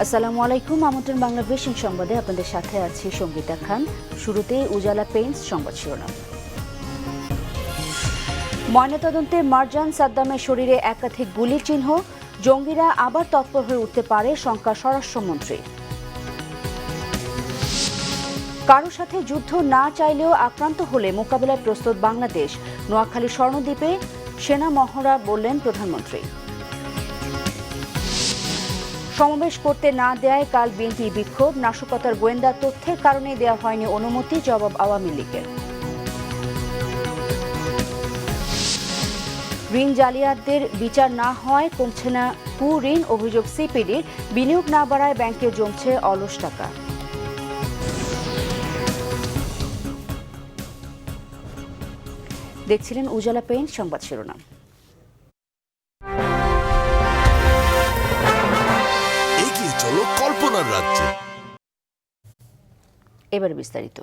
আসসালামু আলাইকুম। আমন্ত্রণ বাংলা ব্রিফিং সংবাদে আপনাদের সাথে আছি সঙ্গীতা খান। শুরুতে উজালা পেইন্টস সংবাদ শিরোনাম। ময়নাতদন্তে মারজান সাদ্দামের শরীরে একাধিক গুলির চিহ্ন, জঙ্গিরা আবার তৎপর হয়ে উঠতে পারে শঙ্কা স্বরাষ্ট্রমন্ত্রী। কারো সাথে যুদ্ধ না চাইলেও আক্রান্ত হলে মোকাবিলায় প্রস্তুত বাংলাদেশ, নোয়াখালী স্বর্ণদ্বীপে সেনা মহড়া বললেন প্রধানমন্ত্রী। সমাবেশ করতে না দেয়ায় কাল বিএনপি বিক্ষোভ, নাশকতার গোয়েন্দা তথ্যের কারণে দেওয়া হয়নি অনুমতি, জবাব আওয়ামী লীগের। ঋণ জালিয়াতদের বিচার না হয় কমছে না ঋণ, অভিযোগ সিপিডির। বিনিয়োগ না বাড়ায় ব্যাংকে জমছে অলস টাকা। দেখছিলেন উজালা পেইন্ট সংবাদ শিরোনাম। এগিয়ে চলো কল্পনার রাজ্যে। এবার বিস্তারিত।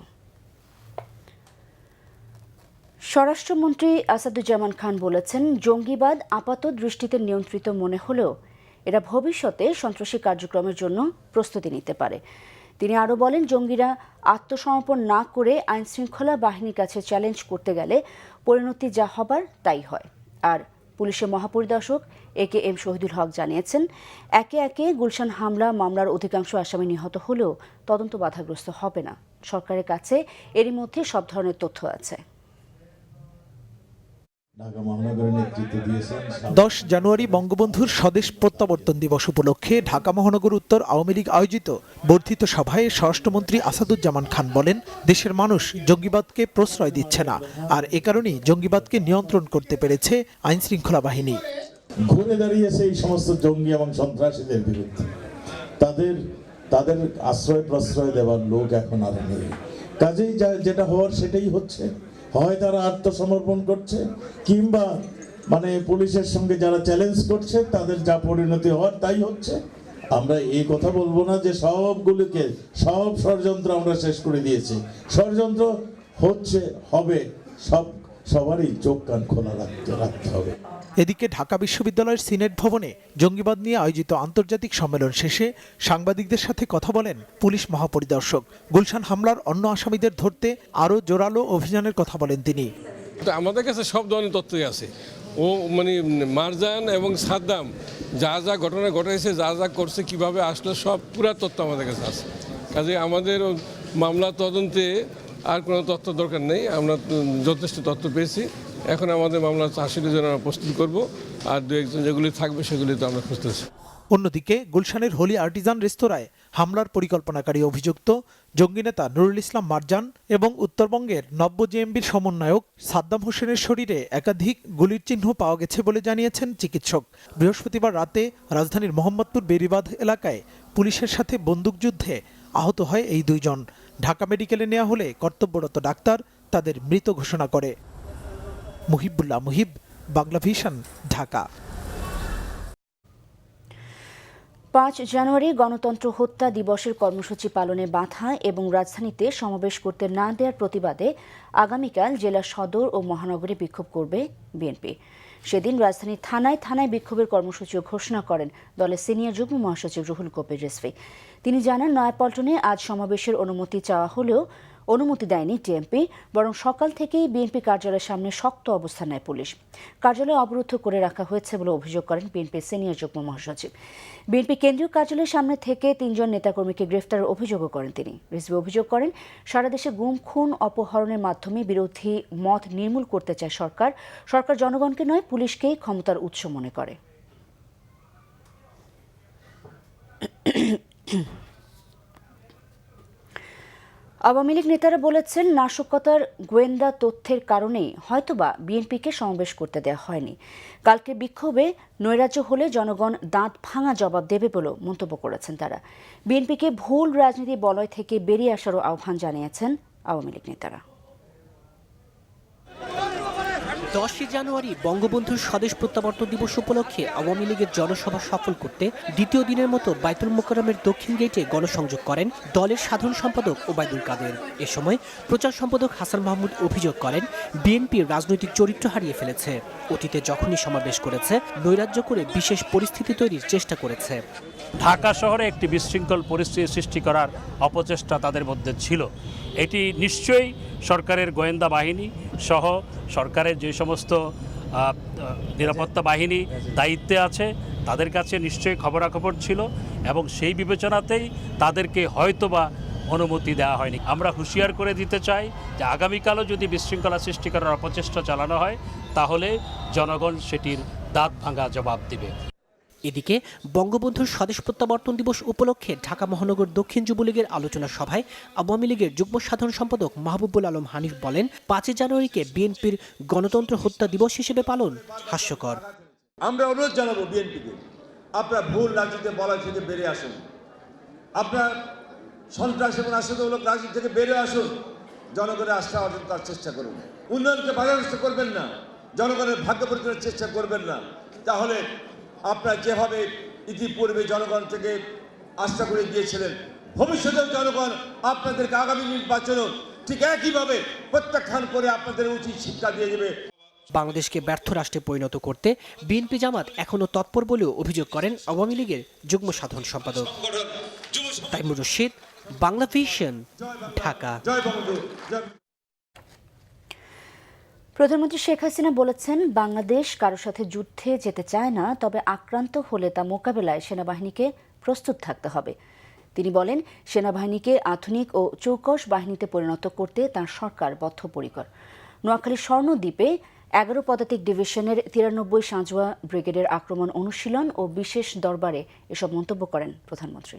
স্বরাষ্ট্রমন্ত্রী আসাদুজ্জামান খান বলেছেন, জঙ্গিবাদ আপাত দৃষ্টিতে নিয়ন্ত্রিত মনে হলেও এরা ভবিষ্যতে সন্ত্রাসী কার্যক্রমের জন্য প্রস্তুতি নিতে পারে। তিনি আরও বলেন, জঙ্গিরা আত্মসমর্পণ না করে আইনশৃঙ্খলা বাহিনীর কাছে চ্যালেঞ্জ করতে গেলে পরিণতি যা হবার তাই হয়। আর পুলিশের মহাপরিদর্শক AKM শহীদুল হক জানিয়েছেন, একে একে গুলশান হামলা মামলার অধিকাংশ আসামি নিহত হলেও তদন্ত বাধাগ্রস্ত হবে না। সরকারের কাছে এরই মধ্যে সব ধরনের তথ্য আছে। 10 জানুয়ারি বঙ্গবন্ধুর স্বদেশ প্রত্যাবর্তন দিবস উপলক্ষে ঢাকা মহানগর উত্তর আওয়ামী লীগ আয়োজিত বর্ধিত সভায় স্বরাষ্ট্রমন্ত্রী আসাদুজ্জামান খান বলেন, দেশের মানুষ জঙ্গিবাদকে প্রশ্রয় দিচ্ছে না, আর এ কারণেই জঙ্গিবাদকে নিয়ন্ত্রণ করতে পেরেছে আইনশৃঙ্খলা বাহিনী। ঘুরে দাঁড়িয়েছে এই সমস্ত জঙ্গি এবং সন্ত্রাসীদের বিরুদ্ধে। তাদের আশ্রয় প্রশ্রয় দেওয়ার লোক এখন আর নেই। কাজেই যেটা হওয়ার সেটাই হচ্ছে। হয় তারা আত্মসমর্পণ করছে, কিংবা পুলিশের সঙ্গে যারা চ্যালেঞ্জ করছে তাদের যা পরিণতি হওয়ার তাই হচ্ছে। আমরা এই কথা বলবো না যে সবগুলোকে সব ষড়যন্ত্র আমরা শেষ করে দিয়েছি। ষড়যন্ত্র হচ্ছে, হবে, সবারই চোখ কান খোলা রাখতে হবে। এদিকে ঢাকা বিশ্ববিদ্যালয়ের সিনেট ভবনে জঙ্গিবাদ নিয়ে আয়োজিত আন্তর্জাতিক সম্মেলন শেষে সাংবাদিকদের সাথে কথা বলেন পুলিশ মহাপরিদর্শক। গুলশান হামলার অন্য আসামিদের ধরতে আরও জোরালো অভিযানের কথা বলেন তিনি। আমাদের কাছে সব ধরনের তথ্যই আছে। মারজান এবং সাদ্দাম যা যা ঘটনা ঘটাইছে, যা যা করছে, কিভাবে আসলো, সব পুরা তথ্য আমাদের কাছে আছে। কাজে আমাদের মামলা তদন্তে আর কোনো তথ্য দরকার নেই। আমরা যথেষ্ট তথ্য পেয়েছি। এখন আমাদের মামলা 80 জন আমরা প্রস্তুত করব, আর 2-1 যেগুলি থাকবে সেগুলি তো আমরা খুঁজতেছি। অন্যদিকে গুলশানের হোলি আর্টিজান রেস্তোরাঁয় হামলার পরিকল্পনাকারী অভিযুক্ত জঙ্গি নেতা নুরুল ইসলাম মারজান এবং উত্তরবঙ্গের নব্য জেএমবির সমন্বয়ক সাদ্দাম হোসেনের শরীরে একাধিক গুলির চিহ্ন পাওয়া গেছে বলে জানিয়েছেন চিকিৎসক। বৃহস্পতিবার রাতে রাজধানীর মোহাম্মদপুর বেরিবাঁধ এলাকায় পুলিশের সাথে বন্দুকযুদ্ধে আহত হয় এই দুইজন। ঢাকা মেডিকেলে নেওয়া হলে কর্তব্যরত ডাক্তার তাদের মৃত ঘোষণা করে। মুহিবুল্লাহ মুহিব, বাংলা ভিশন, ঢাকা। 5 জানুয়ারি গণতন্ত্র হত্যা দিবসের কর্মসূচি পালনে বাধা এবং রাজধানীতে সমাবেশ করতে না দেওয়ার প্রতিবাদে আগামীকাল জেলা সদর ও মহানগরে বিক্ষোভ করবে বিএনপি। সেদিন রাজধানীর থানায় থানায় বিক্ষোভের কর্মসূচিও ঘোষণা করেন দলের সিনিয়র যুগ্ম মহাসচিব রুহুল কবির রিজভী। তিনি জানান, নয়াপল্টনে আজ সমাবেশের অনুমতি চাওয়া হলেও অনুমতি দেয়নি টিএমপি, বরং সকাল থেকেই বিএনপি কার্যালয়ের সামনে শক্ত অবস্থান নেয় পুলিশ। কার্যালয় অবরুদ্ধ করে রাখা হয়েছে বলে অভিযোগ করেন বিএনপির সিনিয়র যুগ্ম মহাসচিব। বিএনপি কেন্দ্রীয় কার্যালয়ের সামনে থেকে 3 জন নেতাকর্মীকে গ্রেফতারের অভিযোগও করেন তিনি। রিজভী অভিযোগ করেন, সারা দেশে গুম, খুন, অপহরণের মাধ্যমে বিরোধী মত নির্মূল করতে চায় সরকার। সরকার জনগণকে নয়, পুলিশকেই ক্ষমতার উৎস মনে করে। আওয়ামী লীগ নেতারা বলেছেন, নাশকতার গোয়েন্দা তথ্যের কারণেই হয়তোবা বিএনপিকে সমাবেশ করতে দেওয়া হয়নি। কালকে বিক্ষোভে নৈরাজ্য হলে জনগণ দাঁত ভাঙা জবাব দেবে বলেও মন্তব্য করেছেন তারা। বিএনপিকে ভুল রাজনীতি বলয় থেকে বেরিয়ে আসারও আহ্বান জানিয়েছেন আওয়ামী লীগ নেতারা। 10 জানুয়ারি বঙ্গবন্ধুর স্বদেশ প্রত্যাবর্তন দিবস উপলক্ষে আওয়ামী লীগের জনসভা সফল করতে দ্বিতীয় দিনের মতো বাইতুল মোকাররমের দক্ষিণ গেটে গণসংযোগ করেন দলের সাধারণ সম্পাদক ওবায়দুল কাদের। এ সময় প্রচার সম্পাদক হাসান মাহমুদ অভিযোগ করেন, বিএনপির রাজনৈতিক চরিত্র হারিয়ে ফেলেছে। অতীতে যখনই সমাবেশ করেছে নৈরাজ্য করে বিশেষ পরিস্থিতি তৈরির চেষ্টা করেছে। ঢাকা শহরে একটি বিশৃঙ্খল পরিস্থিতি সৃষ্টি করার অপচেষ্টা তাদের মধ্যে ছিল। এটি নিশ্চয়ই সরকারের গোয়েন্দা বাহিনী সহ সরকারের যে সমস্ত নিরাপত্তা বাহিনী দায়িত্বে আছে তাদের কাছে নিশ্চয়ই খবরাখবর ছিল এবং সেই বিবেচনাতেই তাদেরকে হয়তোবা অনুমতি দেওয়া হয়নি। আমরা হুঁশিয়ার করে দিতে চাই যে আগামীকালও যদি বিশৃঙ্খলা সৃষ্টি করার অপচেষ্টা চালানো হয় তাহলে জনগণ সেটির দাঁত ভাঙা জবাব দিবে। এদিকে বঙ্গবন্ধুর স্বদেশ প্রত্যাবর্তন দিবস উপলক্ষে ঢাকা মহানগর দক্ষিণ যুবলীগের আলোচনা সভায় আওয়ামী লীগের যুগ্ম সাধারণ সম্পাদক মাহবুবুল আলম হানিফ বলেন, 5 জানুয়ারিকে বিএনপির গণতন্ত্র হত্যা দিবস হিসেবে পালন হাস্যকর। আমরা অনুরোধ জানাবো বিএনপিকে, আপনার ভুল রাজনীতি বলা থেকে বেরিয়ে আসুন, আপনার সন্ত্রাস এবং আশামূলক রাজনীতি থেকে বেরিয়ে আসুন, জনগণের আস্থা অর্জন করার চেষ্টা করুন। উন্নয়নকে বাধাগ্রস্ত করবেন না, জনগণের ভাগ্য পরিবর্তনের চেষ্টা করবেন না। তাহলে আপনারা যেভাবে ইতিপূর্বে জনগণ থেকে আস্থা করে দিয়েছিলেন, ভবিষ্যতেও জনগণ আপনাদেরকে আগামী নির্বাচনেও ঠিক একইভাবে প্রত্যাখ্যান করে আপনাদের উচিত শিক্ষা দিয়ে দেবে। বাংলাদেশকে ব্যর্থ রাষ্ট্রে পরিণত করতে বিএনপি জামাত এখনও তৎপর বলেও অভিযোগ করেন আওয়ামী লীগের যুগ্ম সাধারণ সম্পাদক। তাইমুর রশিদ, বাংলা ভিশন, ঢাকা। প্রধানমন্ত্রী শেখ হাসিনা বলেছেন, বাংলাদেশ কারো সাথে যুদ্ধে যেতে চায় না, তবে আক্রান্ত হলে তা মোকাবেলায় সেনাবাহিনীকে প্রস্তুত থাকতে হবে। তিনি বলেন, সেনাবাহিনীকে আধুনিক ও চৌকস বাহিনীতে পরিণত করতে তাঁর সরকার বদ্ধপরিকর। নোয়াখালীর স্বর্ণদ্বীপে 11 পদাতিক ডিভিশনের 93 সাঁজোয়া ব্রিগেডের আক্রমণ অনুশীলন ও বিশেষ দরবারে এসব মন্তব্য করেন প্রধানমন্ত্রী।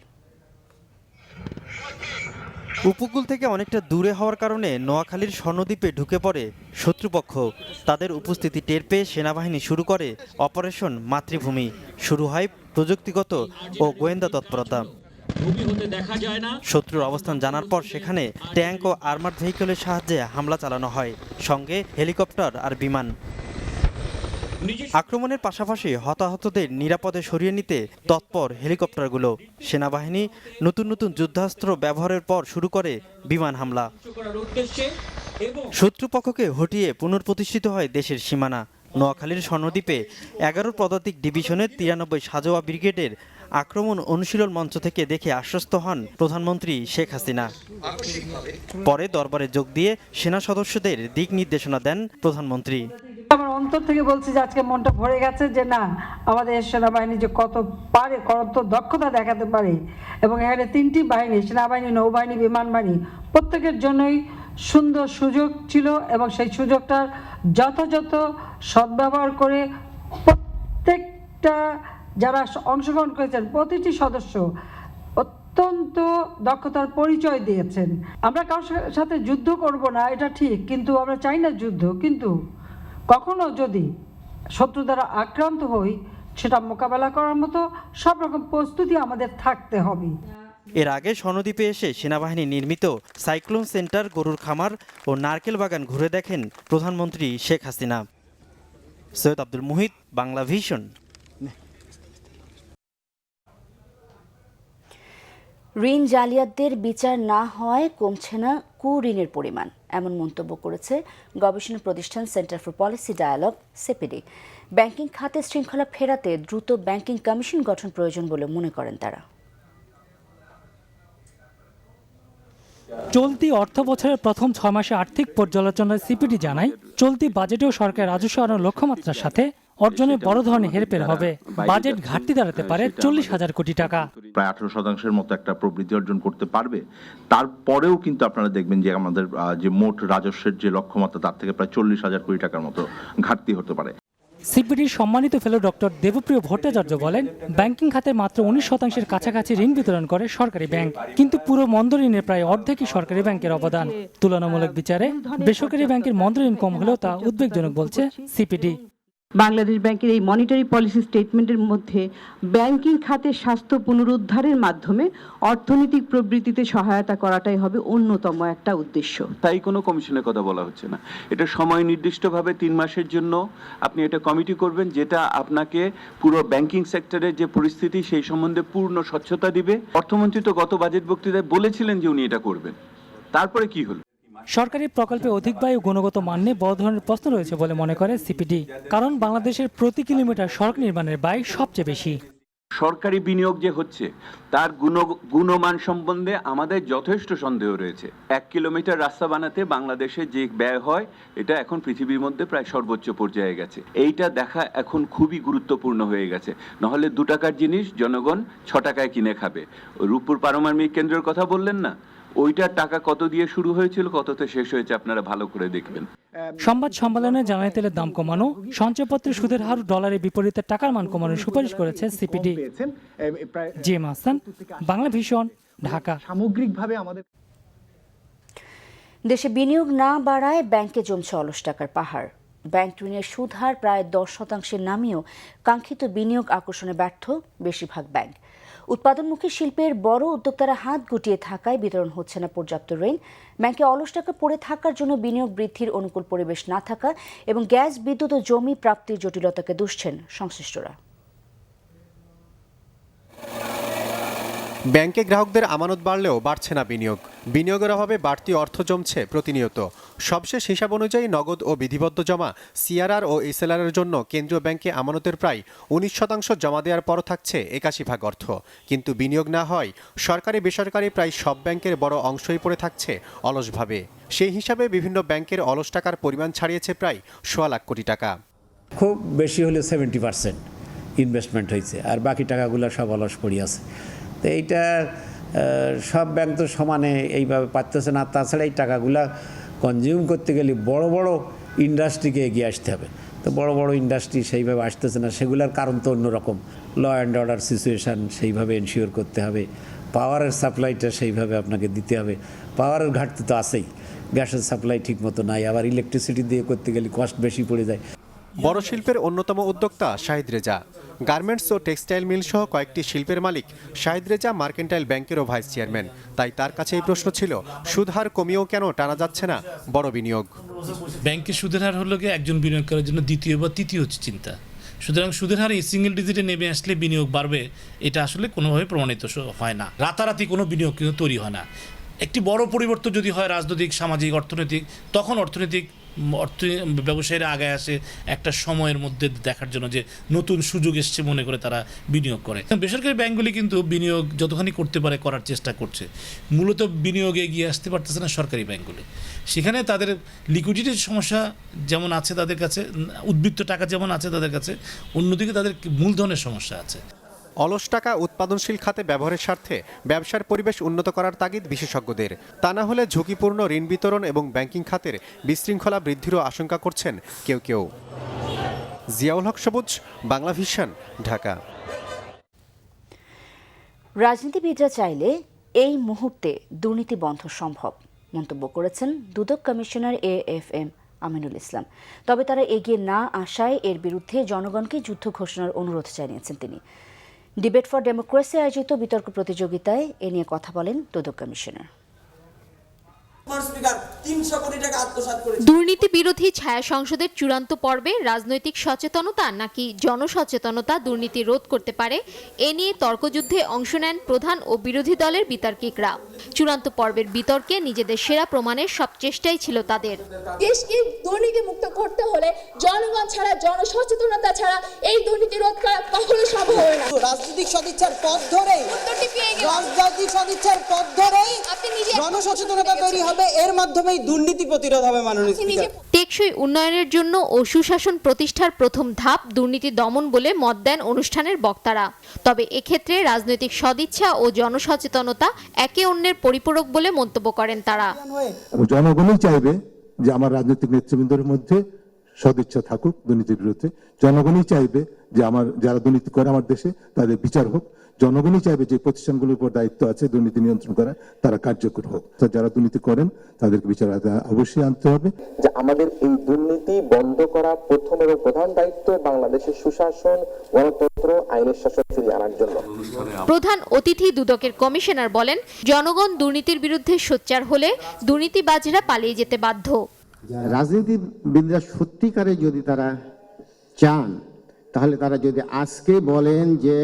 উপকূল থেকে অনেকটা দূরে হওয়ার কারণে নোয়াখালীর স্বর্ণদ্বীপে ঢুকে পড়ে শত্রুপক্ষ। তাদের উপস্থিতি টের পেয়ে সেনাবাহিনী শুরু করে অপারেশন মাতৃভূমি। শুরু হয় প্রযুক্তিগত ও গোয়েন্দা তৎপরতা। শত্রুর অবস্থান জানার পর সেখানে ট্যাঙ্ক ও আর্মার্ড ভেহিকলের সাহায্যে হামলা চালানো হয়, সঙ্গে হেলিকপ্টার আর বিমান। আক্রমণের পাশাপাশি হতাহতদের নিরাপদে সরিয়ে নিতে তৎপর হেলিকপ্টারগুলো। সেনাবাহিনী নতুন নতুন যুদ্ধাস্ত্র ব্যবহারের পর শুরু করে বিমান হামলা। শত্রুপক্ষকে হটিয়ে পুনঃপ্রতিষ্ঠিত হয় দেশের সীমানা। নোয়াখালীর স্বর্ণদ্বীপে 11 পদাতিক ডিভিশনের 93 সাঁজোয়া ব্রিগেডের আক্রমণ অনুশীলন মঞ্চ থেকে দেখে আশ্বস্ত হন প্রধানমন্ত্রী শেখ হাসিনা। পরে দরবারে যোগ দিয়ে সেনা সদস্যদের দিক নির্দেশনা দেন প্রধানমন্ত্রী। আমার অন্তর থেকে বলছি যে আজকে মনটা ভরে গেছে যে না, আমাদের সেনাবাহিনী যে কত পারে, কত দক্ষতা দেখাতে পারে। এবং এখানে 3টি বাহিনী, সেনাবাহিনী, নৌবাহিনী, বিমান বাহিনী, প্রত্যেকের জন্যই সুন্দর সুযোগ ছিল এবং সেই সুযোগটার যথাযথ সদ্ব্যবহার করে প্রত্যেকটা যারা অংশগ্রহণ করেছেন প্রতিটি সদস্য অত্যন্ত দক্ষতার পরিচয় দিয়েছেন। আমরা কারোর সাথে যুদ্ধ করব না এটা ঠিক, কিন্তু আমরা চাই না যুদ্ধ, কিন্তু কখনো যদি শত্রু দ্বারা আক্রান্ত হই সেটা মোকাবেলা করার মতো সব রকম প্রস্তুতি আমাদের থাকতে হবে। এর আগে স্বর্ণদ্বীপে এসে সেনাবাহিনী নির্মিত সাইক্লোন সেন্টার, গরুর খামার ও নারকেল বাগান ঘুরে দেখেন প্রধানমন্ত্রী শেখ হাসিনা। সৈয়দ আব্দুল মুহিত, বাংলা ভিশন। ঋণ জালিয়াতদের বিচার না হওয়ায় কমছে না কুঋণের পরিমাণ, এমন মন্তব্য করেছে গবেষণা প্রতিষ্ঠান centre for policy dialogue, CPD. Banking খাতে শৃঙ্খলা ফেরাতে দ্রুত ব্যাংকিং কমিশন গঠন প্রয়োজন বলে মনে করেন তারা। চলতি অর্থ বছরের প্রথম 6 মাসে আর্থিক পর্যালোচনায় সিপিডি জানায়, চলতি বাজেটেও সরকার রাজস্ব আনার লক্ষ্যমাত্রার সাথে অর্জনে বড় ধরনের হেরফের হবে। বাজেট ঘাটতি দাঁড়াতে পারে 40,000 কোটি টাকা। প্রায় 18% মতো একটা প্রবৃদ্ধি অর্জন করতে পারবে। তারপরেও কিন্তু আপনারা দেখবেন যে আমাদের যে মোট রাজস্বের যে লক্ষ্যমাত্রা তার থেকে প্রায় 40,000 কোটি টাকার মতো ঘাটতি হতে পারে। সিপিডির সম্মানিত ফেলো ডক্টর দেবপ্রিয় ভট্টাচার্য বলেন, ব্যাংকিং খাতে মাত্র 19% কাছাকাছি ঋণ বিতরণ করে সরকারি ব্যাংক, কিন্তু পুরো মন্দ ঋণের প্রায় অর্ধেকই সরকারি ব্যাংকের অবদান। তুলনামূলক বিচারে বেসরকারি ব্যাংকের মন্দ ঋণ কম হলেও তা উদ্বেগজনক বলছে সিপিডি। বাংলাদেশ ব্যাংকের এই মনিটারি পলিসি স্টেটমেন্টের মধ্যে ব্যাংকিং খাতের স্বাস্থ্য পুনরুদ্ধারের মাধ্যমে অর্থনৈতিক প্রবৃদ্ধিতে সহায়তা করাটাই হবে অন্যতম একটা উদ্দেশ্য। তাই কোনো কমিশনের কথা বলা হচ্ছে না। এটা সময় নির্দিষ্টভাবে 3 মাসের জন্য আপনি এটা কমিটি করবেন, যেটা আপনাকে পুরো ব্যাংকিং সেক্টরের যে পরিস্থিতি সেই সম্বন্ধে পূর্ণ স্বচ্ছতা দিবে। অর্থমন্ত্রী তো গত বাজেট বক্তৃতায় বলেছিলেন যে উনি এটা করবেন, তারপরে কি হলো? সরকারি প্রকল্পে অধিক ব্যয় ও গুণগত মান নিয়ে বড় ধরনের প্রশ্ন রয়েছে বলে মনে করে সিপিডি, কারণ বাংলাদেশের প্রতি কিলোমিটার সড়ক নির্মাণের ব্যয় সবচেয়ে বেশি। সরকারি বিনিয়োগ যে হচ্ছে তার গুণমান সম্বন্ধে আমাদের যথেষ্ট সন্দেহ রয়েছে। 1 কিলোমিটার রাস্তা বানাতে বাংলাদেশে যে ব্যয় হয় এটা এখন পৃথিবীর মধ্যে প্রায় সর্বোচ্চ পর্যায়ে গেছে। এইটা দেখা এখন খুবই গুরুত্বপূর্ণ হয়ে গেছে। নাহলে 2 টাকার জিনিস জনগণ 6 টাকায় কিনে খাবে। রূপপুর পারমাণবিক কেন্দ্রের কথা বললেন না, ওইটার টাকা কত দিয়ে শুরু হয়েছিল, কততে শেষ হয়েছে আপনারা ভালো করে দেখবেন। সংবাদ সম্মেলনে জ্বালানি তেলের দাম কমানো, সঞ্চয়পত্রের সুদের হার ডলারের বিপরীতে টাকার মান কমানোর সুপারিশ করেছে CPD. GM Hasan, Bangla vision, Dhaka. সামগ্রিকভাবে আমাদের দেশে বিনিয়োগ না বাড়ায় ব্যাংকে জমছে অলস টাকার পাহাড়। ব্যাংক ঋণের সুদ হার প্রায় 10% নামিয়েও কাঙ্ক্ষিত বিনিয়োগ আকর্ষণে ব্যর্থ বেশিরভাগ ব্যাংক। উৎপাদনমুখী শিল্পের বড় উদ্যোক্তারা হাত গুটিয়ে থাকায় বিতরণ হচ্ছে না পর্যাপ্ত ঋণ। ব্যাংকে অলস টাকা পড়ে থাকার জন্য বিনিয়োগ বৃদ্ধির অনুকূল পরিবেশ না থাকা এবং গ্যাস, বিদ্যুৎ ও জমি প্রাপ্তির জটিলতাকে দুষছেন সংশ্লিষ্টরা। ব্যাংকে গ্রাহকদের আমানত বাড়লেও বাড়ছে না বিনিয়োগ। বিনিয়োগের অভাবে বাড়তি অর্থ জমছে প্রতিনিয়ত। সবশেষ হিসাব অনুযায়ী নগদ ও বিধিবদ্ধ জমা, সিআরআর ও এসএলআর এর জন্য কেন্দ্রীয় ব্যাংকে আমানতের প্রায় 19% জমা দেওয়ার পরও থাকছে 81% অর্থ। কিন্তু বিনিয়োগ না হয় সরকারি বেসরকারি প্রায় সব ব্যাংকের বড় অংশই পড়ে থাকছে অলসভাবে। সেই হিসাবে বিভিন্ন ব্যাংকের অলস টাকার পরিমাণ ছাড়িয়েছে প্রায় 1.25 লাখ কোটি টাকা। খুব বেশি হলে 70% ইনভেস্টমেন্ট হয়েছে, আর বাকি টাকাগুলো সব অলস পড়ে আছে। তো এইটা সব ব্যাংক তো সমানে এইভাবে পারতেছে না। তাছাড়া এই টাকাগুলা কনজিউম করতে গেলে বড় বড় ইন্ডাস্ট্রিকে এগিয়ে আসতে হবে। তো বড় বড় ইন্ডাস্ট্রি সেইভাবে আসতেছে না। সেগুলোর কারণ তো অন্যরকম। ল অ্যান্ড অর্ডার সিচুয়েশান সেইভাবে এনশিওর করতে হবে, পাওয়ারের সাপ্লাইটা সেইভাবে আপনাকে দিতে হবে। পাওয়ারের ঘাটতি তো আছেই, গ্যাসের সাপ্লাই ঠিক মতো নাই, আবার ইলেকট্রিসিটি দিয়ে করতে গেলে কস্ট বেশি পড়ে যায়। বড় শিল্পের অন্যতম উদ্যোক্তা শাহিদ রেজা। গার্মেন্টস ও টেক্সটাইল মিল সহ কয়েকটি শিল্পের মালিক শাহিদ রেজা মার্কেন্টাইল ব্যাংকেরও ভাইস চেয়ারম্যান। তাই তার কাছে এই প্রশ্ন ছিল, সুদ হার কমিয়েও কেন টানা যাচ্ছে না বড় বিনিয়োগ? ব্যাংকের সুদের হার হলো একজন বিনিয়োগকারীর জন্য দ্বিতীয় বা তৃতীয় চিন্তা। সুতরাং সুদের হার এই সিঙ্গেল ডিজিটে নেমে আসলে বিনিয়োগ বাড়বে, এটা আসলে কোনোভাবে প্রমাণিত হয় না। রাতারাতি কোনো বিনিয়োগ কিন্তু তৈরি হয় না। একটি বড় পরিবর্তন যদি হয় রাজনৈতিক, সামাজিক, অর্থনৈতিক, তখন ব্যবসায়ীরা আগে আসে একটা সময়ের মধ্যে দেখার জন্য যে নতুন সুযোগ এসছে মনে করে তারা বিনিয়োগ করে। বেসরকারি ব্যাংকগুলি কিন্তু বিনিয়োগ যতখানি করতে পারে করার চেষ্টা করছে। মূলত বিনিয়োগে এগিয়ে আসতে পারতেছে না সরকারি ব্যাংকগুলি। সেখানে তাদের লিকুইডিটির সমস্যা যেমন আছে তাদের কাছে, উদ্বৃত্ত টাকা যেমন আছে তাদের কাছে, অন্যদিকে তাদের মূলধনের সমস্যা আছে। অলস টাকা উৎপাদনশীল খাতে ব্যবহারের স্বার্থে ব্যবসার পরিবেশ উন্নত করার তাগিদ বিশেষজ্ঞদের। তা না হলে ঝুঁকিপূর্ণ ঋণ বিতরণ এবং ব্যাংকিং খাতের বিশৃঙ্খলা বৃদ্ধিরও আশঙ্কা করছেন কেউ কেউ। জিয়াউল হক সবুজ, বাংলা ভিশন, ঢাকা। রাজনীতিবিদরা চাইলে এই মুহূর্তে দুর্নীতি বন্ধ সম্ভব, মন্তব্য করেছেন দুদক কমিশনার AFM আমিনুল ইসলাম। তবে তারা এগিয়ে না আসায় এর বিরুদ্ধে জনগণকে যুদ্ধ ঘোষণার অনুরোধ জানিয়েছেন তিনি। ডিবেট ফর ডেমোক্রেসি আয়োজিত বিতর্ক প্রতিযোগিতায় এ নিয়ে কথা বলেন দুদক কমিশনার। দুর্নীতি বিরোধী ছায়া সংসদের চূড়ান্ত পর্বে রাজনৈতিক সচেতনতা নাকি জনসচেতনতা দুর্নীতি রোধ করতে পারে, এ নিয়ে তর্কযুদ্ধে অংশ নেন প্রধান ও বিরোধী দলের বিতর্কিকরা। চূড়ান্ত পর্বের বিতর্কে নিজেদের সেরা প্রমাণের সব চেষ্টাই ছিল তাদের। দেশকে দুর্নীতি মুক্ত করতে হলে জনগণ ছাড়া, জনসচেতনতা ছাড়া এই দুর্নীতি রোধ করা কখনো সম্ভব হবে না। রাজনৈতিক সদিচ্ছার পথ ধরেই জনসচেতনতা তৈরি হবে, এর মাধ্যমেই দুর্নীতি প্রতিরোধ হবে। মাননীয় স্পিকার, টেকসই উন্নয়নের জন্য ও সুশাসন প্রতিষ্ঠার প্রথম ধাপ দুর্নীতি দমন বলে মত দেন অনুষ্ঠানের বক্তারা। তবে এক্ষেত্রে রাজনৈতিক সদিচ্ছা ও জনসচেতনতা একে অন্যের পরিপূরক বলে মন্তব্য করেন তারা। জনগণই চাইবে যে আমার রাজনৈতিক নেতৃবৃন্দের মধ্যে সদিচ্ছা থাকুক দুর্নীতির বিরুদ্ধে। জনগণই চাইবে যে আমার যারা দুর্নীতি করে আমার দেশে তাদের বিচার হোক। জনগণই চাইবে যে প্রতিষ্ঠানগুলোর উপর দায়িত্ব আছে দুর্নীতি নিয়ন্ত্রণ করা তারা কার্যকর হোক। যারা দুর্নীতি করেন তাদেরকে বিচার অবশ্যই আনতে হবে। যে আমাদের এই দুর্নীতি বন্ধ করা প্রথম এবং প্রধান দায়িত্ব বাংলাদেশের সুশাসন, গণতন্ত্র, আইনের শাসন ফিরিয়ে আনার জন্য। প্রধান অতিথি দুদকের কমিশনার বলেন, জনগণ দুর্নীতির বিরুদ্ধে সোচ্চার হলে দুর্নীতিবাজরা পালিয়ে যেতে বাধ্য। রাজনীতিবিদরা সত্যিকারে যদি তারা চান, তাহলে তারা যদি আজকে বলেন যে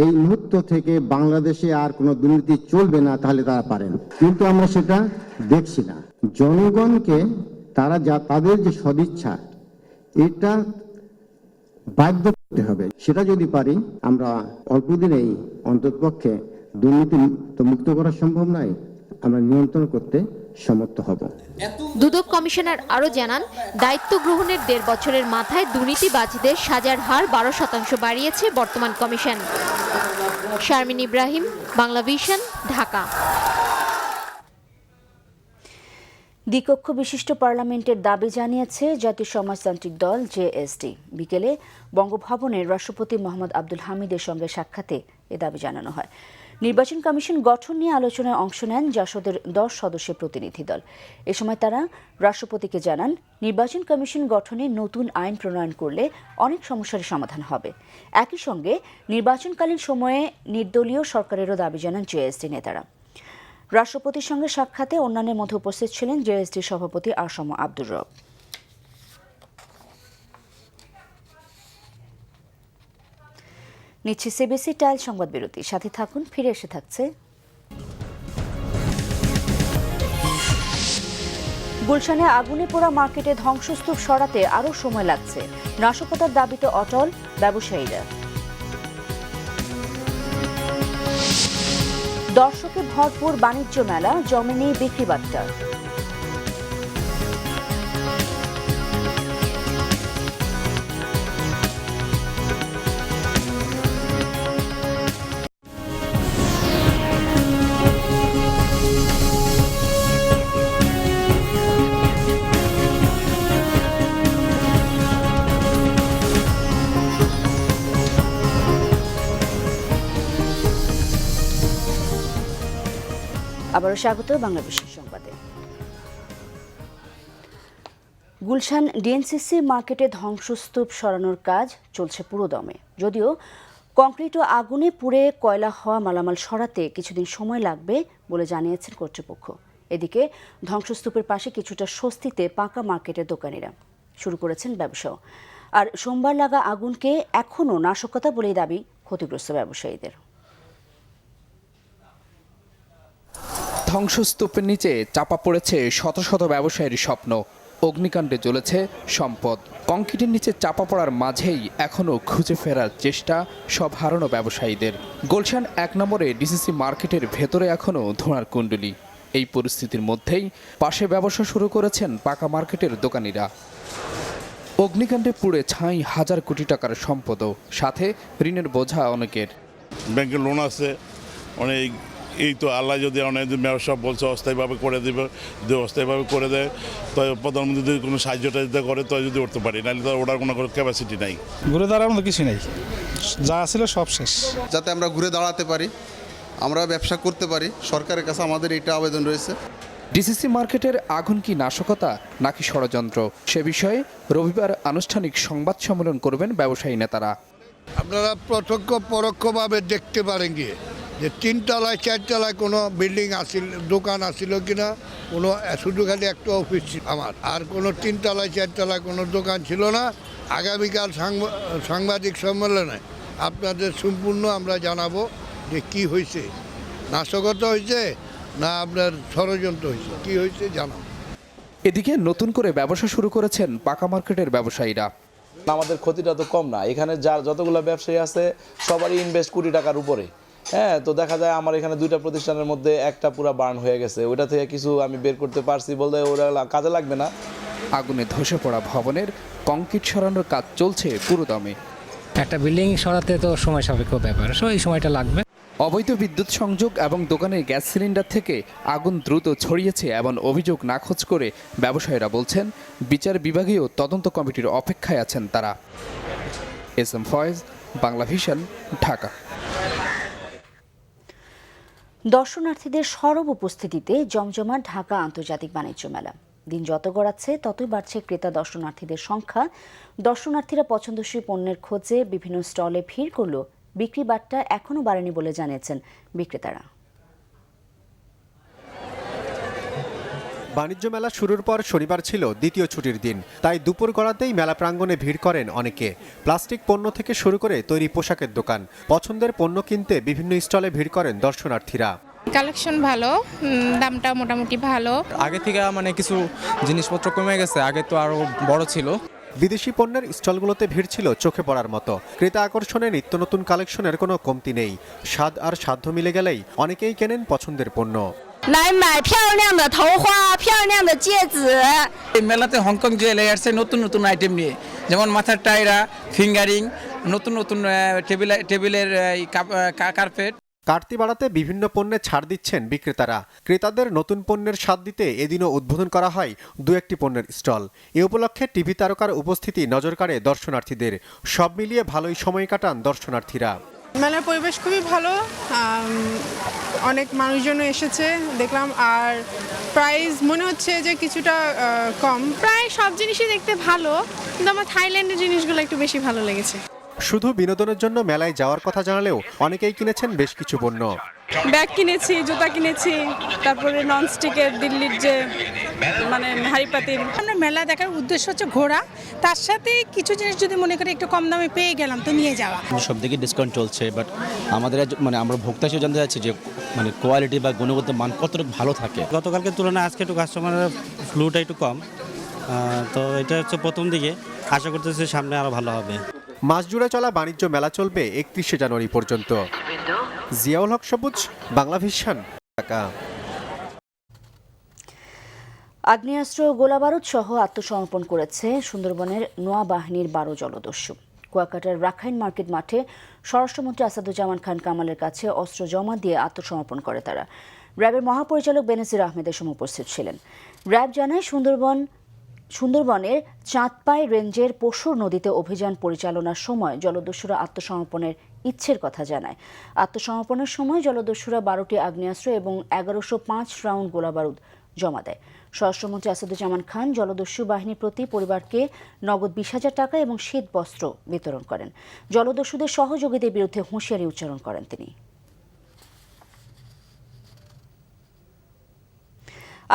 এই মুহূর্ত থেকে বাংলাদেশে আর কোনো দুর্নীতি চলবে না, তাহলে তারা পারেন, কিন্তু আমরা সেটা দেখছি না। জনগণকে তারা তাদের যে সদিচ্ছা, এটা বাধ্য করতে হবে। সেটা যদি পারি, আমরা অল্পদিনেই অন্ততপক্ষে দুর্নীতি তো মুক্ত করা সম্ভব নয়, আমরা নিয়ন্ত্রণ করতে সমর্থ হব। দুদক কমিশনার আরও জানান, দায়িত্ব গ্রহণের 1.5 বছরের মাথায় দুর্নীতিবাজদের সাজার হার 12% বাড়িয়েছে বর্তমান কমিশন। শারমিন ইব্রাহিম, বাংলা ভিশন, ঢাকা। দ্বিকক্ষ বিশিষ্ট পার্লামেন্টের দাবি জানিয়েছে জাতীয় সমাজতান্ত্রিক দল জেএসডি। বিকেলে বঙ্গভবনের রাষ্ট্রপতি মোহাম্মদ আব্দুল হামিদের সঙ্গে সাক্ষাতে এ দাবি জানানো হয়। নির্বাচন কমিশন গঠন নিয়ে আলোচনায় অংশ নেন জাসদের 10 সদস্যের প্রতিনিধি দল। এ সময় তারা রাষ্ট্রপতিকে জানান, নির্বাচন কমিশন গঠনে নতুন আইন প্রণয়ন করলে অনেক সমস্যার সমাধান হবে। একই সঙ্গে নির্বাচনকালীন সময়ে নির্দলীয় সরকারেরও দাবি জানান জেএসডি নেতারা। রাষ্ট্রপতির সঙ্গে সাক্ষাতে অন্যান্যের মধ্যে উপস্থিত ছিলেন জেএসডির সভাপতি আসম আব্দুর রব। নিচ্ছে সিবিসি টাইল সংবাদ বিরতি, সাথে থাকুন, ফিরে এসে থাকছে। গুলশানে আগুনে পোড়া মার্কেটে ধ্বংসস্তূপ সরাতে আরও সময় লাগছে, নাশকতার দাবিতে অটল ব্যবসায়ীরা। দর্শকে ভরপুর বাণিজ্য মেলা, জমেনি বিক্রি বাট্টা। আবারও স্বাগত বাংলা বিশেষ সংবাদে। গুলশান ডিএনসিসি মার্কেটে ধ্বংসস্তূপ সরানোর কাজ চলছে পুরোদমে। যদিও কংক্রিট ও আগুনে পুড়ে কয়লা হওয়া মালামাল সরাতে কিছুদিন সময় লাগবে বলে জানিয়েছেন কর্তৃপক্ষ। এদিকে ধ্বংসস্তূপের পাশে কিছুটা স্বস্তিতে পাকা মার্কেটের দোকানিরা শুরু করেছেন ব্যবসাও। আর সোমবার লাগা আগুনকে এখনও নাশকতা বলেই দাবি ক্ষতিগ্রস্ত ব্যবসায়ীদের। ধ্বংসস্তূপের নিচে চাপা পড়েছে শত শত ব্যবসায়ীর স্বপ্ন। অগ্নিকাণ্ডে জ্বলেছে সম্পদ। কংক্রিটের নিচে চাপা পড়ার মাঝেই এখনও খুঁজে ফেরার চেষ্টা সব হারানো ব্যবসায়ীদের। গুলশান 1 নম্বরে ডিসিসি মার্কেটের ভেতরে এখনও ধোঁয়ার কুণ্ডলী। এই পরিস্থিতির মধ্যেই পাশে ব্যবসা শুরু করেছেন পাকা মার্কেটের দোকানিরা। অগ্নিকাণ্ডে পুড়ে ছাই হাজার কোটি টাকার সম্পদও, সাথে ঋণের বোঝা অনেকের। ব্যাংকের লোন আছে অনেক, এই তো আল্লাহ যদি অনেক ব্যবসা বলছে অস্থায়ীভাবে করে দেবে, যদি অস্থায়ীভাবে করে দেয় তো প্রধানমন্ত্রী যদি কোনো সাহায্য টাহায্য করে তো যদি উঠতে পারি, নাহলে তো ওটার কোনো ক্যাপাসিটি নাই। ঘুরে দাঁড়ানোর মতো কিছু নেই, যা ছিল সব শেষ। যাতে আমরা ঘুরে দাঁড়াতে পারি, আমরা ব্যবসা করতে পারি, সরকারের কাছে আমাদের এটা আবেদন রয়েছে। ডিসিসি মার্কেটের আগুন কি নাশকতা নাকি ষড়যন্ত্র, সে বিষয়ে রবিবার আনুষ্ঠানিক সংবাদ সম্মেলন করবেন ব্যবসায়ী নেতারা। আপনারা প্রত্যক্ষ পরোক্ষভাবে দেখতে পারেন গিয়ে যে 3 তলায় 4 তলায় কোনো বিল্ডিং আসিল, দোকান আসিল কিনা, কোনো শুধু খালি একটা অফিস ছিল আমার, আর কোনো 3 তলায় 4 তলায় কোনো দোকান ছিল না। আগামীকাল সাংবাদিক সম্মেলনে আপনাদের সম্পূর্ণ আমরা জানাবো যে কি হয়েছে, নাশকতা হয়েছে না আপনার ষড়যন্ত্র হয়েছে, কি হয়েছে জানাবো। এদিকে নতুন করে ব্যবসা শুরু করেছেন পাকা মার্কেটের ব্যবসায়ীরা। আমাদের ক্ষতিটা তো কম না, এখানে যার যতগুলো ব্যবসায়ী আছে সবারই ইনভেস্ট কোটি টাকার উপরে। হ্যাঁ, তো দেখা যায় আমার এখানে 2টা প্রতিষ্ঠানের মধ্যে একটা পুরো বার্ন হয়ে গেছে, ওইটা থেকে কিছু আমি বের করতে পারছি বলতে ওরা কাজে লাগবে না। আগুনে ধসে পড়া ভবনের কংক্রিট সরানোর কাজ চলছে পুরোদমে। একটা বিল্ডিং সরাতে তো সময় সাপেক্ষ ব্যাপার, এই সময়টা লাগবে। অবৈধ বিদ্যুৎ সংযোগ এবং দোকানের গ্যাস সিলিন্ডার থেকে আগুন দ্রুত ছড়িয়েছে এমন অভিযোগ নাকচ করে ব্যবসায়ীরা বলছেন, বিচার বিভাগীয় তদন্ত কমিটির অপেক্ষায় আছেন তারা। S M Faiz, Bangla vision, Dhaka. দর্শনার্থীদের সরব উপস্থিতিতে জমজমাট ঢাকা আন্তর্জাতিক বাণিজ্য মেলা। দিন যত গড়াচ্ছে ততই বাড়ছে ক্রেতা দর্শনার্থীদের সংখ্যা। দর্শনার্থীরা পছন্দসই পণ্যের খোঁজে বিভিন্ন স্টলে ভিড় করলেও বিক্রি বাট্টা এখনও বাড়েনি বলে জানিয়েছেন বিক্রেতারা। বাণিজ্য মেলা শুরুর পর শনিবার ছিল দ্বিতীয় ছুটির দিন, তাই দুপুর গড়াতেই মেলা প্রাঙ্গণে ভিড় করেন অনেকে। প্লাস্টিক পণ্য থেকে শুরু করে তৈরি পোশাকের দোকান, পছন্দের পণ্য কিনতে বিভিন্ন স্টলে ভিড় করেন দর্শনার্থীরা। কালেকশন ভালো, দামটা মোটামুটি ভালো। আগে থেকে কিছু জিনিসপত্র কমে গেছে, আগে তো আরো বড় ছিল। বিদেশি পণ্যের স্টলগুলোতে ভিড় ছিল চোখে পড়ার মতো। ক্রেতা আকর্ষণে নিত্য নতুন কালেকশনের কোনো কমতি নেই। স্বাদ আর সাধ্য মিলে গেলেই অনেকেই কেনেন পছন্দের পণ্য। মেলাতে হংকং জুয়েলার্সের নতুন নতুন আইটেম নিয়ে, যেমন মাথার টায়রা, ফিঙ্গারিং, নতুন নতুন টেবিলের কার্পেট। কাটতি বাড়াতে বিভিন্ন পণ্যে ছাড় দিচ্ছেন বিক্রেতারা। ক্রেতাদের নতুন পণ্যের স্বাদ দিতে এদিনও উদ্বোধন করা হয় দু একটি পণ্যের স্টল। এ উপলক্ষে টিভি তারকার উপস্থিতি নজর কাড়ে দর্শনার্থীদের। সব মিলিয়ে ভালোই সময় কাটান দর্শনার্থীরা। মেলার পরিবেশ খুবই ভালো, অনেক মানুষজনও এসেছে দেখলাম, আর প্রাইস মনে হচ্ছে যে কিছুটা কম। প্রায় সব জিনিসই দেখতে ভালো, কিন্তু আমার থাইল্যান্ডের জিনিসগুলো একটু বেশি ভালো লেগেছে। শুধু বিনোদনের জন্য মেলায় যাওয়ার কথা জানালেও অনেকেই কিনেছেন বেশ কিছু পণ্য। ব্যাগ কিনেছি, জুতা কিনেছি, তারপরে ননস্টিকের দিল্লির যে হাঁড়ি পাতিল। আমরা মেলা দেখার উদ্দেশ্য হচ্ছে ঘোরা, তার সাথে কিছু জিনিস যদি মনে করি একটু কম দামে পেয়ে গেলাম তো নিয়ে যাওয়া। সব দিকে ডিসকাউন্ট চলছে, বাট আমাদের আমরা ভোক্তা হিসেবে জানতে চাচ্ছি যে কোয়ালিটি বা গুণগত মান কতটুকু ভালো থাকে। গতকালকের তুলনায় আজকে একটু কাস্টমারের ফ্লুটা একটু কম, তো এটা হচ্ছে প্রথম দিকে। আশা করতেছি সামনে আরো ভালো হবে। মাস জুড়ে চলা বাণিজ্য মেলা চলবে 31শে জানুয়ারি পর্যন্ত। জিয়াউল হক সবুজ, বাংলা ভিশন, ঢাকা। আগ্নেয়াস্ত্র, গোলাবারুদ সহ আত্মসমর্পণ করেছে সুন্দরবনের নোয়া বাহিনীর 12 জলদস্যু। কুয়াকাটার রাখাইন মার্কেট মাঠে স্বরাষ্ট্রমন্ত্রী আসাদুজ্জামান খান কামালের কাছে অস্ত্র জমা দিয়ে আত্মসমর্পণ করে তারা। র্যাবের মহাপরিচালক বেনজির আহমেদের সময় উপস্থিত ছিলেন। র্যাব জানায় সুন্দরবনের চাঁদপাই রেঞ্জের পশুর নদীতে অভিযান পরিচালনার সময় জলদস্যুরা আত্মসমর্পণের ইচ্ছের কথা জানায়। আত্মসমর্পণের সময় জলদস্যুরা 12টি আগ্নেয়াস্ত্র এবং 1105 রাউন্ড গোলাবারুদ জমা দেয়। স্বরাষ্ট্রমন্ত্রী আসাদুজ্জামান খান জলদস্যু বাহিনীর প্রতি পরিবারকে নগদ 20,000 টাকা এবং শীত বস্ত্র বিতরণ করেন। জলদস্যুদের সহযোগীদের বিরুদ্ধে হুঁশিয়ারি উচ্চারণ করেন তিনি।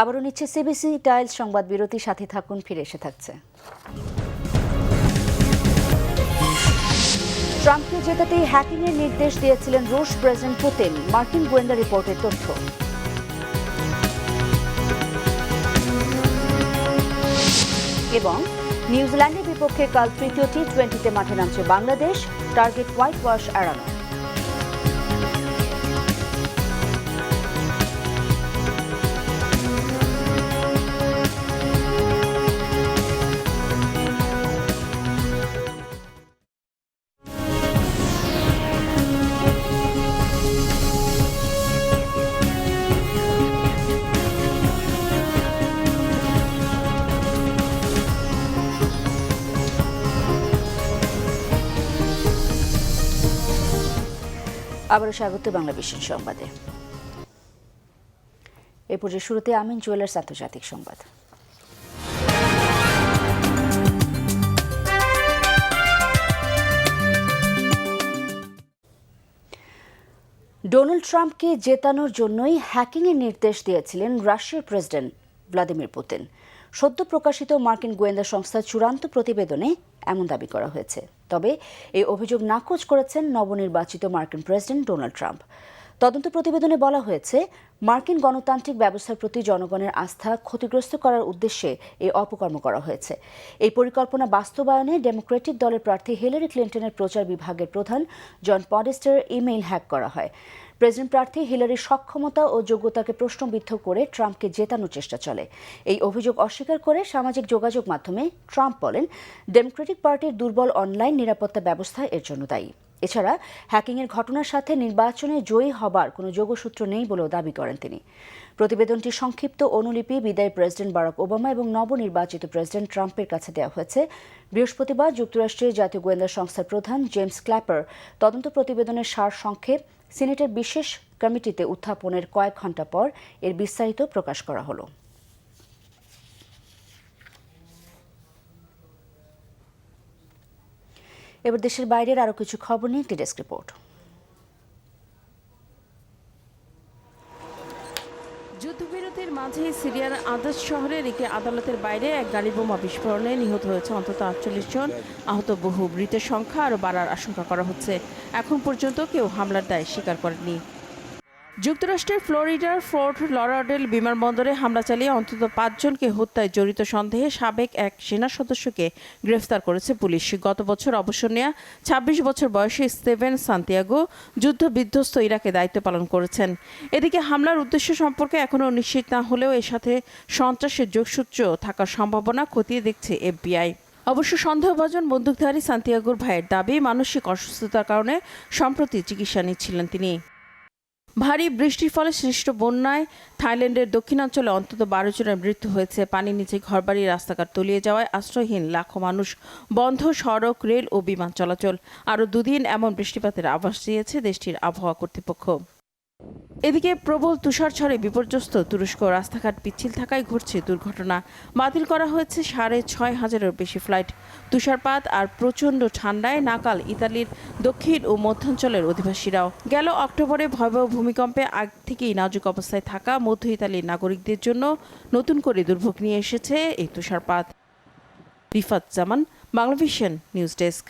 আবারও নিচ্ছে সিবিসি টাইলস সংবাদ বিরতি, সাথে থাকুন, ফিরে এসে থাকছে। ট্রাম্পকে জেতাতেই হ্যাকিংয়ের নির্দেশ দিয়েছিলেন রুশ প্রেসিডেন্ট পুতিন, মার্কিন গোয়েন্দা রিপোর্টের তথ্য। এবং নিউজিল্যান্ডের বিপক্ষে কাল তৃতীয় টি-20তে মাঠে নামছে বাংলাদেশ, টার্গেট হোয়াইট ওয়াশ এড়ানো। আবারও স্বাগত বাংলা ভিশন সংবাদে। এ পর্যায়ে শুরুতে আমিন জুয়েলার্স আন্তর্জাতিক সংবাদ। ডোনাল্ড ট্রাম্পকে জেতানোর জন্যই হ্যাকিংয়ের নির্দেশ দিয়েছিলেন রাশিয়ার প্রেসিডেন্ট ভ্লাদিমির পুতিন। সদ্য প্রকাশিত মার্কিন গোয়েন্দা সংস্থার চূড়ান্ত প্রতিবেদনে এমন দাবি করা হয়েছে। তবে এই অভিযোগ নাকচ করেছেন নবনির্বাচিত মার্কিন প্রেসিডেন্ট ডোনাল্ড ট্রাম্প। তদন্ত প্রতিবেদনে বলা হয়েছে, মার্কিন গণতান্ত্রিক ব্যবস্থার প্রতি জনগণের আস্থা ক্ষতিগ্রস্ত করার উদ্দেশ্যে এই অপকর্ম করা হয়েছে। এই পরিকল্পনা বাস্তবায়নে ডেমোক্রেটিক দলের প্রার্থী হিলারি ক্লিন্টনের প্রচার বিভাগের প্রধান জন পডেস্টারের ইমেইল হ্যাক করা হয়। প্রেসিডেন্ট প্রার্থী হিলারির সক্ষমতা ও যোগ্যতাকে প্রশ্নবিদ্ধ করে ট্রাম্পকে জেতানোর চেষ্টা চলে। এই অভিযোগ অস্বীকার করে সামাজিক যোগাযোগ মাধ্যমে ট্রাম্প বলেন, ডেমোক্রেটিক পার্টির দুর্বল অনলাইন নিরাপত্তা ব্যবস্থা এর জন্য দায়ী। এছাড়া হ্যাকিংয়ের ঘটনার সাথে নির্বাচনে জয়ী হবার কোনো যোগসূত্র নেই বলেও দাবি করেন তিনি। প্রতিবেদনটির সংক্ষিপ্ত অনুলিপি বিদায়ী প্রেসিডেন্ট বারাক ওবামা এবং নবনির্বাচিত প্রেসিডেন্ট ট্রাম্পের কাছে দেওয়া হয়েছে। বৃহস্পতিবার যুক্তরাষ্ট্রের জাতীয় গোয়েন্দা সংস্থার প্রধান জেমস ক্ল্যাপার তদন্ত প্রতিবেদনের সারসংক্ষেপ সিনেটের বিশেষ কমিটিতে উত্থাপনের কয়েক ঘণ্টা পর এর বিস্তারিত প্রকাশ করা হলো। এবার দেশের বাইরের আরও কিছু খবর নিয়ে একটি ডেস্ক রিপোর্ট। যুদ্ধবিরতির মাঝে সিরিয়ার আদাস শহরের একটি আদালতের বাইরে এক গাড়ি বোমা বিস্ফোরণে নিহত হয়েছে অন্তত 48 জন, আহত বহু, মৃতের সংখ্যা আরও বাড়ার আশঙ্কা করা হচ্ছে। এখন পর্যন্ত কেউ হামলার দায় স্বীকার করেনি। যুক্তরাষ্ট্রের ফ্লোরিডার ফোর্ট লরাডেল বিমানবন্দরে হামলা চালিয়ে অন্তত 5 জনকে হত্যায় জড়িত সন্দেহে সাবেক এক সেনা সদস্যকে গ্রেফতার করেছে পুলিশ। গত বছর অবসর নেওয়া 26 বছর বয়সী স্টেভেন সান্তিয়াগো যুদ্ধ বিধ্বস্ত ইরাকে দায়িত্ব পালন করেছেন। এদিকে হামলার উদ্দেশ্য সম্পর্কে এখনও নিশ্চিত না হলেও এর সাথে সন্ত্রাসের যোগসূত্র থাকার সম্ভাবনা খতিয়ে দেখছে FBI। অবশ্য সন্দেহভাজন বন্দুকধারী সান্তিয়াগোর ভাইয়ের দাবি, মানসিক অসুস্থতার কারণে সম্প্রতি চিকিৎসা নিচ্ছিলেন তিনি। ভারী বৃষ্টির ফলে সৃষ্ট বন্যায় থাইল্যান্ডের দক্ষিণাঞ্চলে অন্তত 12 জনের মৃত্যু হয়েছে। পানির নিচে ঘরবাড়ি, রাস্তাঘাট তলিয়ে যাওয়ায় আশ্রয়হীন লাখো মানুষ, বন্ধ সড়ক, রেল ও বিমান চলাচল। আরও 2 দিন এমন বৃষ্টিপাতের আভাস দিয়েছে দেশটির আবহাওয়া কর্তৃপক্ষ। এদিকে প্রবল তুষারঝড়ে বিপর্যস্ত তুরস্ক, রাস্তাঘাট পিচ্ছিল থাকায় ঘটছে দুর্ঘটনা। বাতিল করা হয়েছে 6,500-এরও বেশি ফ্লাইট। তুষারপাত আর প্রচণ্ড ঠান্ডায় নাকাল ইতালির দক্ষিণ ও মধ্যাঞ্চলের অধিবাসীরাও। গেল অক্টোবরে ভয়াবহ ভূমিকম্পে আগ থেকেই নাজুক অবস্থায় থাকা মধ্য ইতালির নাগরিকদের জন্য নতুন করে দুর্ভোগ নিয়ে এসেছে এই তুষারপাত। রিফাত জামান, বাংলাভিশন নিউজ ডেস্ক।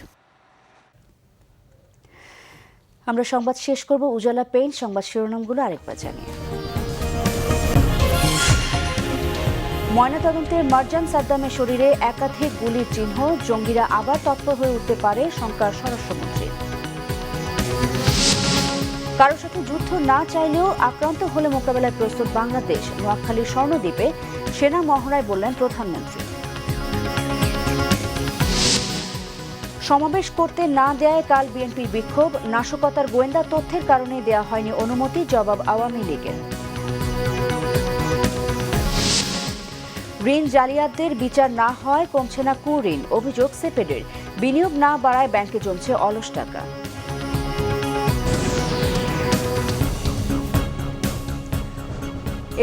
আমরা সংবাদ শেষ করব উজালা পেইন্ট সংবাদ শিরোনামগুলো আরেকবার জানিয়ে। ময়নাতদন্তে মারজান সাদ্দামের শরীরে একাধিক গুলির চিহ্ন, জঙ্গিরা আবার তৎপর হয়ে উঠতে পারে শঙ্কা স্বরাষ্ট্রমন্ত্রীর। কারোর সাথে যুদ্ধ না চাইলেও আক্রান্ত হলে মোকাবেলায় প্রস্তুত বাংলাদেশ, নোয়াখালীর স্বর্ণদ্বীপে সেনা মহড়ায় বললেন প্রধানমন্ত্রী। সমাবেশ করতে না দেয়ায় কাল বিএনপির বিক্ষোভ, নাশকতার গোয়েন্দা তথ্যের কারণে দেয়া হয়নি অনুমতি, জবাব আওয়ামী লীগের। ঋণ জালিয়াতদের বিচার না হয় কমছে না কুঋণ, অভিযোগ সেপেডের। বিনিয়োগ না বাড়ায় ব্যাংকে জমছে অলস টাকা।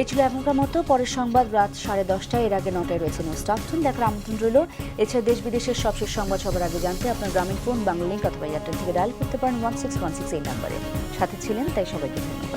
এই ছিল এখনকার মতো। পরের সংবাদ রাত 10:30। এর আগে 9টায় রয়েছে নিউজ স্টাফটন দেখার আমন্ত্রণ রইল। এছাড়া দেশ বিদেশের সবশেষ সংবাদ সবার আগে জানতে আপনার গ্রামীণ ফোন, বাংলা লিঙ্ক অথবা এয়ারটেল থেকে ডায়াল করতে পারেন 1616 এই নাম্বারে। সাথে ছিলেন তাই সবাইকে ধন্যবাদ।